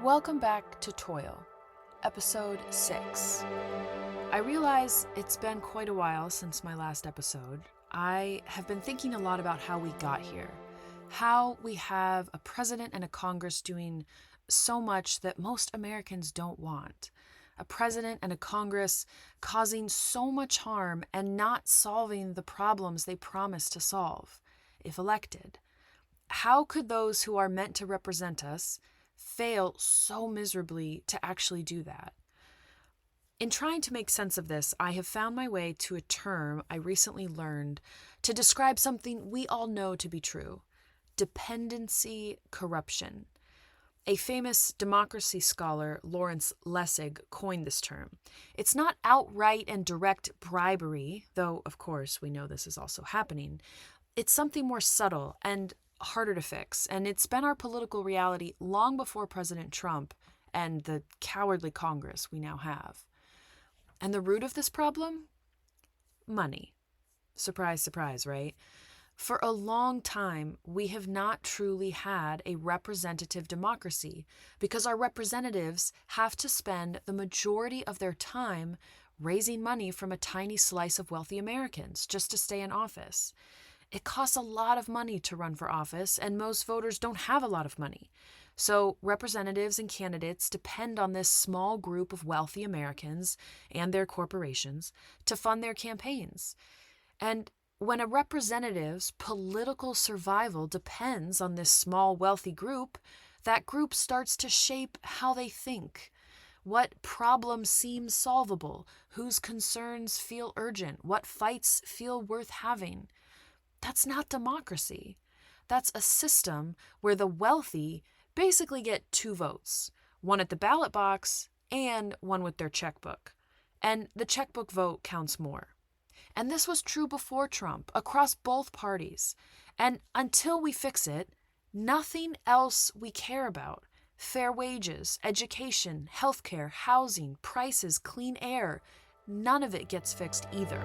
Welcome back to Toil, episode 6. I realize it's been quite a while since my last episode. I have been thinking a lot about how we got here, how we have a president and a Congress doing so much that most Americans don't want. A president and a Congress causing so much harm and not solving the problems they promised to solve, if elected. How could those who are meant to represent us fail so miserably to actually do that? In trying to make sense of this, I have found my way to a term I recently learned to describe something we all know to be true: dependency corruption. A famous democracy scholar, Lawrence Lessig, coined this term. It's not outright and direct bribery, though, of course, we know this is also happening. It's something more subtle and harder to fix, and it's been our political reality long before President Trump and the cowardly Congress we now have. And the root of this problem? Money. Surprise, surprise, right? For a long time, we have not truly had a representative democracy because our representatives have to spend the majority of their time raising money from a tiny slice of wealthy Americans just to stay in office. It costs a lot of money to run for office, and most voters don't have a lot of money. So representatives and candidates depend on this small group of wealthy Americans and their corporations to fund their campaigns. And when a representative's political survival depends on this small wealthy group, that group starts to shape how they think. What problems seem solvable? Whose concerns feel urgent? What fights feel worth having? That's not democracy. That's a system where the wealthy basically get 2 votes, one at the ballot box and one with their checkbook. And the checkbook vote counts more. And this was true before Trump, across both parties. And until we fix it, nothing else we care about, fair wages, education, healthcare, housing, prices, clean air, none of it gets fixed either.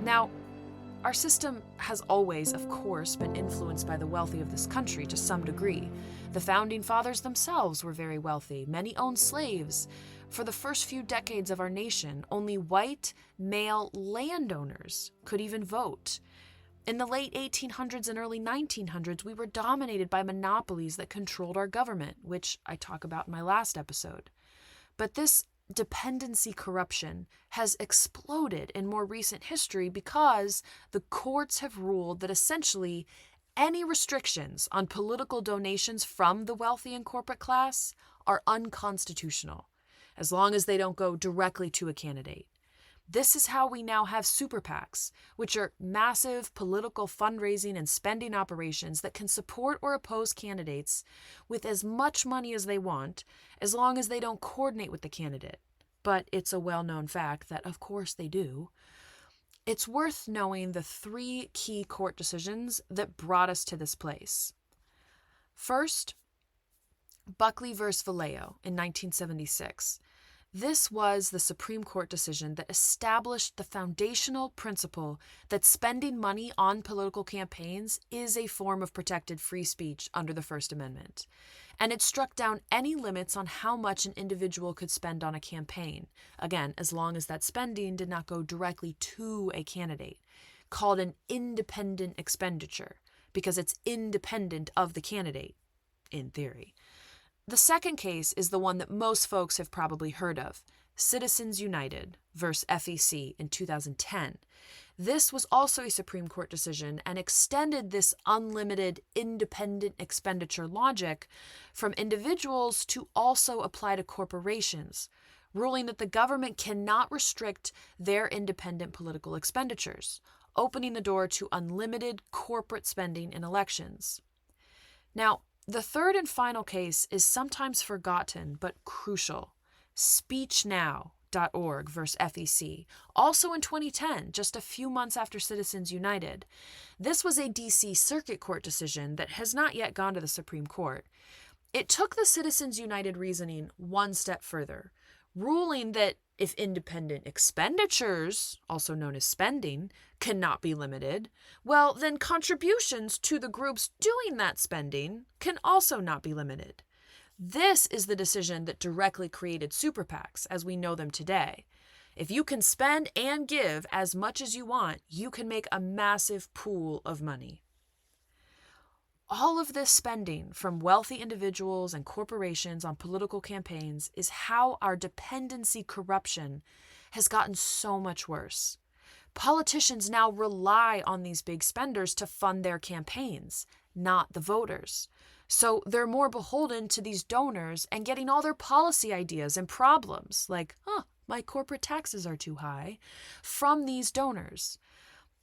Now, our system has always, of course, been influenced by the wealthy of this country to some degree. The founding fathers themselves were very wealthy. Many owned slaves. For the first few decades of our nation, only white, male landowners could even vote. In the late 1800s and early 1900s, we were dominated by monopolies that controlled our government, which I talk about in my last episode. But this dependency corruption has exploded in more recent history because the courts have ruled that essentially any restrictions on political donations from the wealthy and corporate class are unconstitutional, as long as they don't go directly to a candidate. This is how we now have super PACs, which are massive political fundraising and spending operations that can support or oppose candidates with as much money as they want, as long as they don't coordinate with the candidate. But it's a well-known fact that, of course, they do. It's worth knowing the 3 key court decisions that brought us to this place. First, Buckley v. Vallejo in 1976. This was the Supreme Court decision that established the foundational principle that spending money on political campaigns is a form of protected free speech under the First Amendment. And it struck down any limits on how much an individual could spend on a campaign, again, as long as that spending did not go directly to a candidate, called an independent expenditure, because it's independent of the candidate, in theory. The second case is the one that most folks have probably heard of, Citizens United v. FEC in 2010. This was also a Supreme Court decision and extended this unlimited independent expenditure logic from individuals to also apply to corporations, ruling that the government cannot restrict their independent political expenditures, opening the door to unlimited corporate spending in elections. Now, the third and final case is sometimes forgotten but crucial. SpeechNow.org versus FEC, also in 2010, just a few months after Citizens United. This was a D.C. Circuit Court decision that has not yet gone to the Supreme Court. It took the Citizens United reasoning one step further, ruling that if independent expenditures, also known as spending, cannot be limited, well, then contributions to the groups doing that spending can also not be limited. This is the decision that directly created super PACs as we know them today. If you can spend and give as much as you want, you can make a massive pool of money. All of this spending from wealthy individuals and corporations on political campaigns is how our dependency corruption has gotten so much worse. Politicians now rely on these big spenders to fund their campaigns, not the voters. So they're more beholden to these donors and getting all their policy ideas and problems, like, my corporate taxes are too high, from these donors.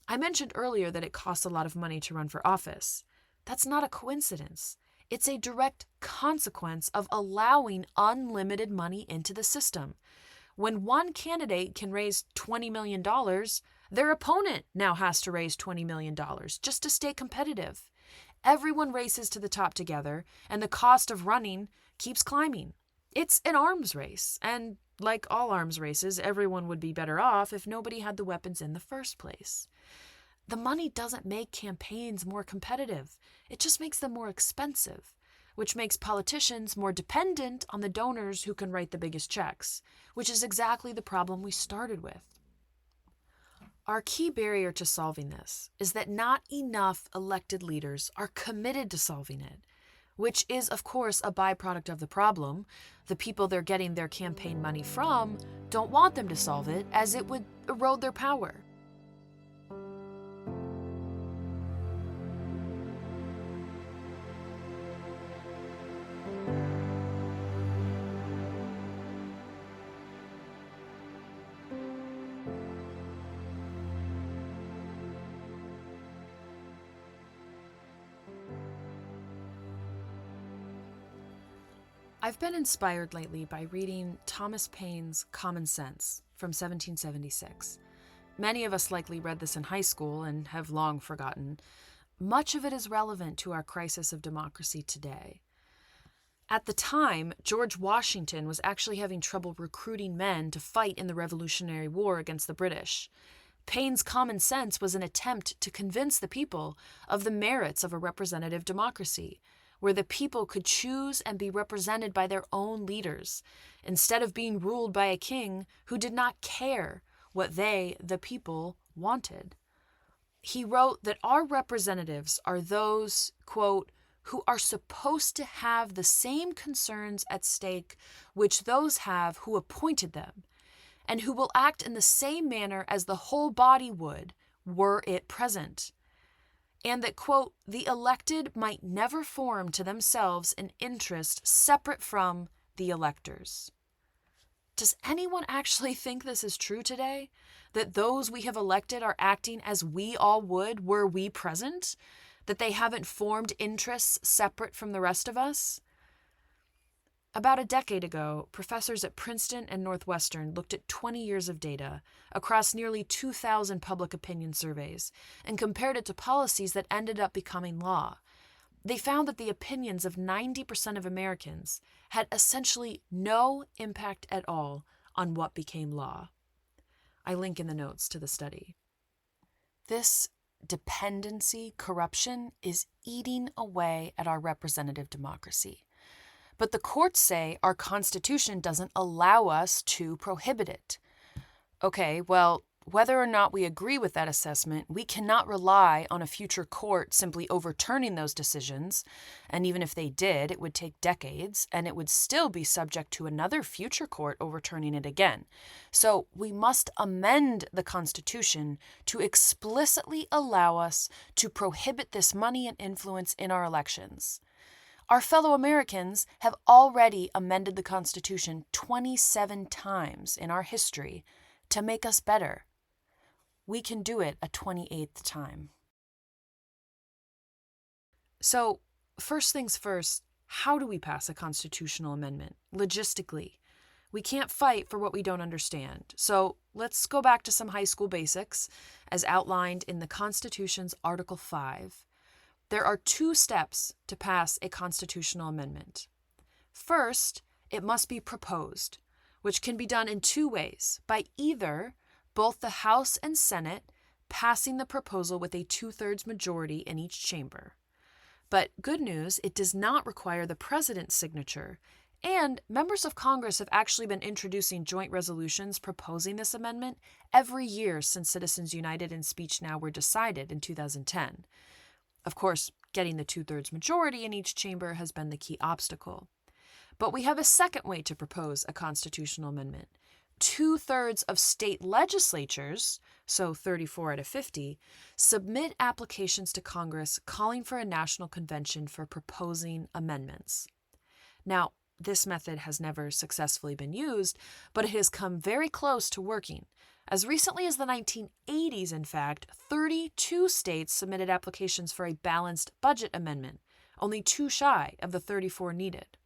I mentioned earlier that it costs a lot of money to run for office. That's not a coincidence. It's a direct consequence of allowing unlimited money into the system. When one candidate can raise $20 million, their opponent now has to raise $20 million just to stay competitive. Everyone races to the top together, and the cost of running keeps climbing. It's an arms race, and like all arms races, everyone would be better off if nobody had the weapons in the first place. The money doesn't make campaigns more competitive. It just makes them more expensive, which makes politicians more dependent on the donors who can write the biggest checks, which is exactly the problem we started with. Our key barrier to solving this is that not enough elected leaders are committed to solving it, which is, of course, a byproduct of the problem. The people they're getting their campaign money from don't want them to solve it, as it would erode their power. I've been inspired lately by reading Thomas Paine's Common Sense from 1776. Many of us likely read this in high school and have long forgotten. Much of it is relevant to our crisis of democracy today. At the time, George Washington was actually having trouble recruiting men to fight in the Revolutionary War against the British. Paine's Common Sense was an attempt to convince the people of the merits of a representative democracy, where the people could choose and be represented by their own leaders, instead of being ruled by a king who did not care what they, the people, wanted. He wrote that our representatives are those, quote, who are supposed to have the same concerns at stake which those have who appointed them, and who will act in the same manner as the whole body would, were it present. And that, quote, the elected might never form to themselves an interest separate from the electors. Does anyone actually think this is true today? That those we have elected are acting as we all would were we present? That they haven't formed interests separate from the rest of us? About a decade ago, professors at Princeton and Northwestern looked at 20 years of data across nearly 2,000 public opinion surveys and compared it to policies that ended up becoming law. They found that the opinions of 90% of Americans had essentially no impact at all on what became law. I link in the notes to the study. This dependency corruption is eating away at our representative democracy. But the courts say our Constitution doesn't allow us to prohibit it. Okay, well, whether or not we agree with that assessment, we cannot rely on a future court simply overturning those decisions, and even if they did, it would take decades, and it would still be subject to another future court overturning it again. So we must amend the Constitution to explicitly allow us to prohibit this money and influence in our elections. Our fellow Americans have already amended the Constitution 27 times in our history to make us better. We can do it a 28th time. So, first things first, how do we pass a constitutional amendment? Logistically, we can't fight for what we don't understand. So, let's go back to some high school basics, as outlined in the Constitution's Article 5. There are 2 steps to pass a constitutional amendment. First, it must be proposed, which can be done in two ways, by either both the House and Senate passing the proposal with a 2/3 majority in each chamber. But good news, it does not require the president's signature, and members of Congress have actually been introducing joint resolutions proposing this amendment every year since Citizens United and Speech Now were decided in 2010. Of course, getting the 2/3 majority in each chamber has been the key obstacle. But we have a second way to propose a constitutional amendment. 2/3 of state legislatures, so 34 out of 50, submit applications to Congress calling for a national convention for proposing amendments. Now, this method has never successfully been used, but it has come very close to working. As recently as the 1980s, in fact, 32 states submitted applications for a balanced budget amendment, only 2 shy of the 34 needed.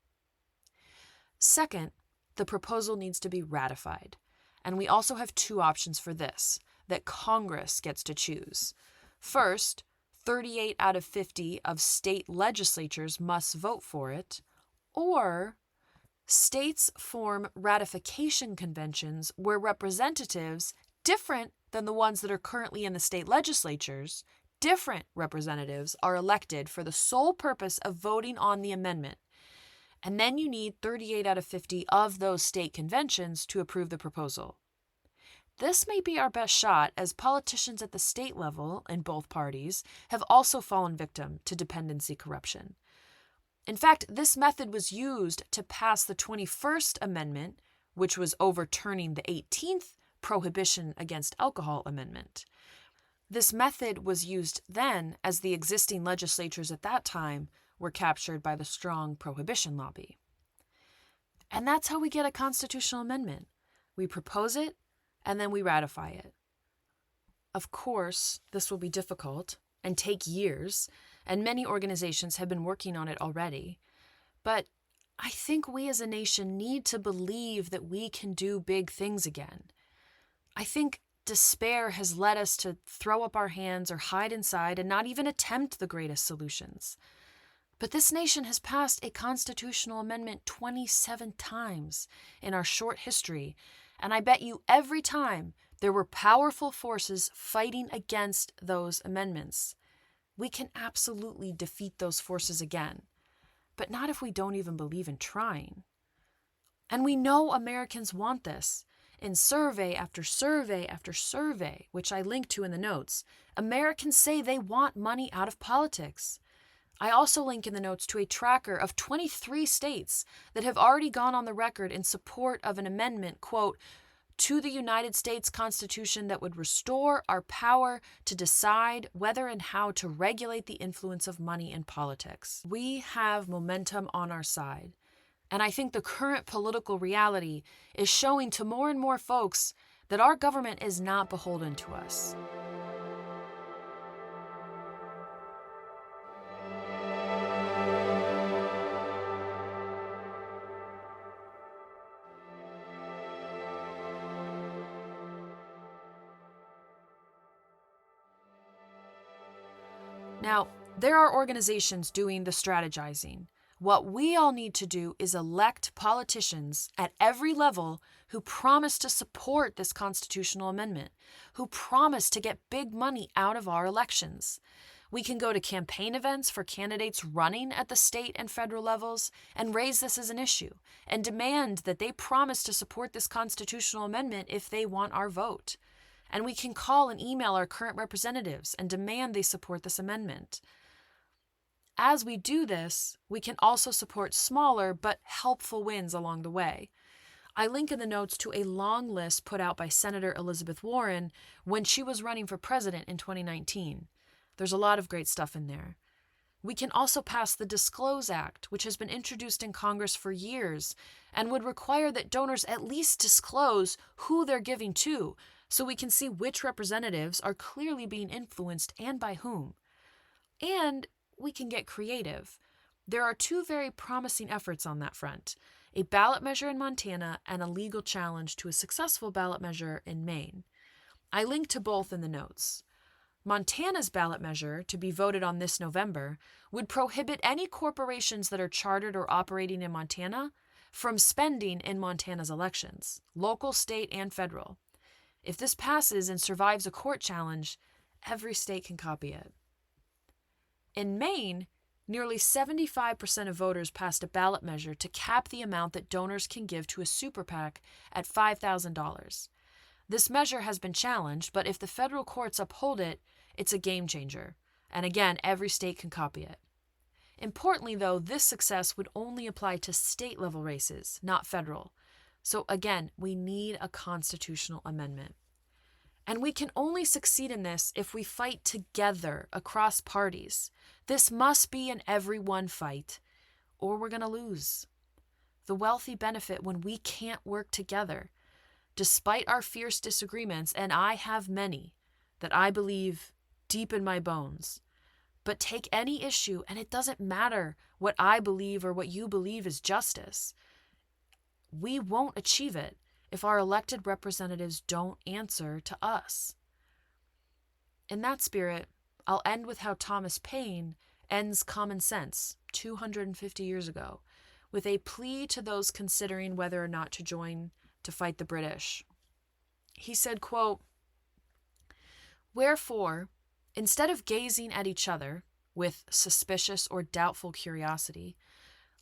Second, the proposal needs to be ratified. And we also have 2 options for this that Congress gets to choose. First, 38 out of 50 of state legislatures must vote for it, or states form ratification conventions where representatives, different than the ones that are currently in the state legislatures, different representatives are elected for the sole purpose of voting on the amendment. And then you need 38 out of 50 of those state conventions to approve the proposal. This may be our best shot, as politicians at the state level in both parties have also fallen victim to dependency corruption. In fact, this method was used to pass the 21st Amendment, which was overturning the 18th Prohibition Against Alcohol Amendment. This method was used then as the existing legislatures at that time were captured by the strong prohibition lobby. And that's how we get a constitutional amendment. We propose it, and then we ratify it. Of course, this will be difficult and take years, and many organizations have been working on it already. But I think we as a nation need to believe that we can do big things again. I think despair has led us to throw up our hands or hide inside and not even attempt the greatest solutions. But this nation has passed a constitutional amendment 27 times in our short history, and I bet you every time there were powerful forces fighting against those amendments. We can absolutely defeat those forces again, but not if we don't even believe in trying. And we know Americans want this. In survey after survey after survey, which I link to in the notes, Americans say they want money out of politics. I also link in the notes to a tracker of 23 states that have already gone on the record in support of an amendment, quote, to the United States Constitution that would restore our power to decide whether and how to regulate the influence of money in politics. We have momentum on our side, and I think the current political reality is showing to more and more folks that our government is not beholden to us. Now, there are organizations doing the strategizing. What we all need to do is elect politicians at every level who promise to support this constitutional amendment, who promise to get big money out of our elections. We can go to campaign events for candidates running at the state and federal levels and raise this as an issue and demand that they promise to support this constitutional amendment if they want our vote. And we can call and email our current representatives and demand they support this amendment. As we do this, we can also support smaller but helpful wins along the way. I link in the notes to a long list put out by Senator Elizabeth Warren when she was running for president in 2019. There's a lot of great stuff in there. We can also pass the Disclose Act, which has been introduced in Congress for years and would require that donors at least disclose who they're giving to, so we can see which representatives are clearly being influenced and by whom. And we can get creative. There are 2 very promising efforts on that front, a ballot measure in Montana and a legal challenge to a successful ballot measure in Maine. I link to both in the notes. Montana's ballot measure, to be voted on this November, would prohibit any corporations that are chartered or operating in Montana from spending in Montana's elections, local, state, and federal. If this passes and survives a court challenge, every state can copy it. In Maine, nearly 75% of voters passed a ballot measure to cap the amount that donors can give to a super PAC at $5,000. This measure has been challenged, but if the federal courts uphold it, it's a game changer. And again, every state can copy it. Importantly, though, this success would only apply to state-level races, not federal. So again, we need a constitutional amendment. And we can only succeed in this if we fight together across parties. This must be an everyone fight, or we're going to lose. The wealthy benefit when we can't work together. Despite our fierce disagreements, and I have many that I believe deep in my bones, but take any issue, and it doesn't matter what I believe or what you believe is justice. We won't achieve it if our elected representatives don't answer to us. In that spirit, I'll end with how Thomas Paine ends Common Sense 250 years ago, with a plea to those considering whether or not to join to fight the British. He said, quote, "Wherefore, instead of gazing at each other with suspicious or doubtful curiosity,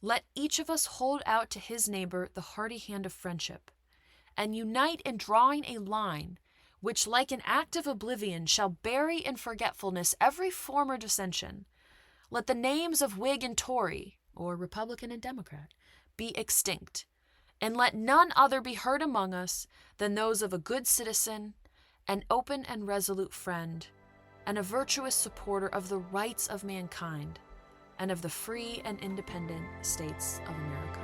let each of us hold out to his neighbor the hearty hand of friendship, and unite in drawing a line which, like an act of oblivion, shall bury in forgetfulness every former dissension. Let the names of Whig and Tory, or Republican and Democrat, be extinct, and let none other be heard among us than those of a good citizen, an open and resolute friend, and a virtuous supporter of the rights of mankind and of the free and independent states of America."